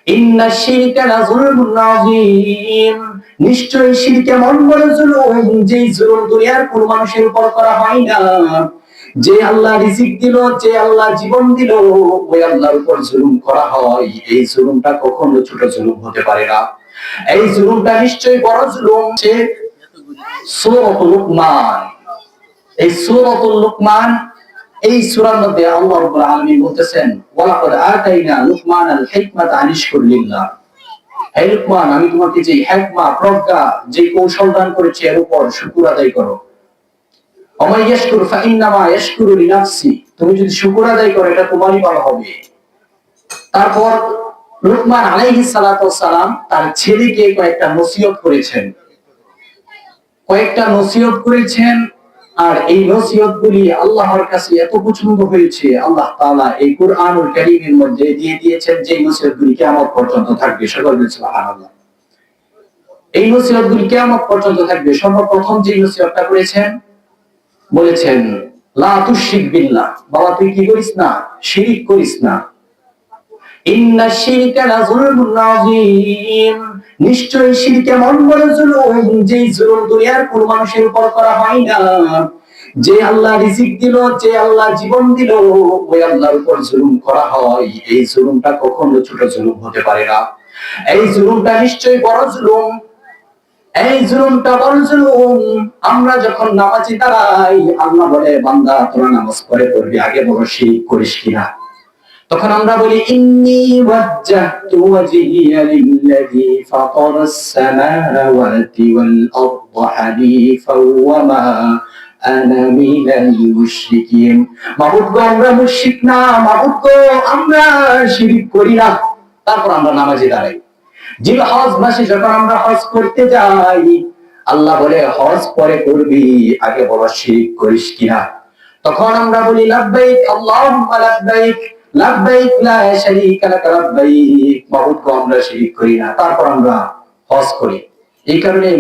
ইন্না শিরকা লাযুলমুন আযীম, নিশ্চয় শিরক এমন বড় জুলুম যে জুলুম দুনিয়ার কোন মানুষের উপর করা হয় না। যে আল্লাহ রিজিক দিল, যে আল্লাহ জীবন দিল, ওই আল্লাহর উপর জুলুম করা হয়। এই জুলুমটা কখনো ছোট জুলুম হতে পারে না, এই জুলুমটা নিশ্চয়ই বড় জুলুম। সে সূরাতুল লুকমান, এই সূরাতুল লুকমান, এই সূরার মধ্যে আল্লাহ রাব্বুল আলামিন বলতেছেন, ওয়ালাকাদ আতাইনা লুকমানাল হিকমাতা আনিশকুর লিল্লাহ। হে লুকমান, আমি তোমাকে যে হিকমা, প্রজ্ঞা, যে কৌশল দান করেছি এর উপর শুকর আদায় করো। ওয়া ইয়াশকুর ফাইন্নামা ইয়াশকুরু লিনাফসি, তুমি যদি শুকর আদায় করো এটা তোমারই ভালো হবে। তারপর লুকমান আলাইহিস সালাতু ওয়াস সালাম তার ছেলেকে কয়েকটা নসিহত করেছেন, আর এই নসিহতগুলি আল্লাহর কাছে এত পছন্দ হয়েছে, আল্লাহ তাআলা এই কুরআনুল কারীমের মধ্যে দিয়ে দিয়েছেন যে নসিহতগুলি কিয়ামত পর্যন্ত থাকবে। সকল বলেন সুবহানাল্লাহ। এই নসিহতগুলি কিয়ামত পর্যন্ত থাকবে। সর্বপ্রথম যে নসিহতটা করেছেন, বলেছেন লা তুশরিক বিল্লাহ, বাবা তুই কি করিস না, শিরক করিস না। ইন্না শিরকা লাযুলমুন আযীম, নিশ্চয় শিরক এমন বড় জুলুম যে জুলুম দুনিয়ার কোন মানুষের উপর করা হয় না। যে আল্লাহ রিজিক দিল, যে আল্লাহ জীবন দিল, ওই আল্লাহর উপর জুলুম করা হয়। এই জুলুমটা কখনো ছোট জুলুম হতে পারে না, এই জুলুমটা নিশ্চয়ই বড় জুলুম। এই জুলুমটা বড় জুলুম। আমরা যখন নামাজে দাঁড়াই, আল্লাহ বলে বান্দা তোরা নামাজ পড়ে পড়বি, আগে বড় শিরক করিস কিনা। তখন আমরা বলি ইন্নী ওয়াজ্জাহতু ওয়াজহিয়া লিল্লাযী ফাতারাস সামাওয়াতি ওয়াল আরদা হানিফাও ওয়া মা আনা মিনাল মুশরিকিন। মাবুদ গো, আমরা মুশরিক না, মাবুদ গো আমরা শিরক করি না। তারপর আমরা নামাজে দাঁড়াই। জিলহজ মাসে যখন আমরা হজ করতে যাই, আল্লাহ বলে হজ পরে করবি, আগে বড় শিরক করিস কিনা। তখন আমরা বলি লাব্বাইক আল্লাহুম্মা লাব্বাইক, লাব্বাইক লা শারীকা লাক লাব্বাইক। মাবুদ গো আমরা শিরক করি না, তারপর আমরা হজ করি। এই কারণে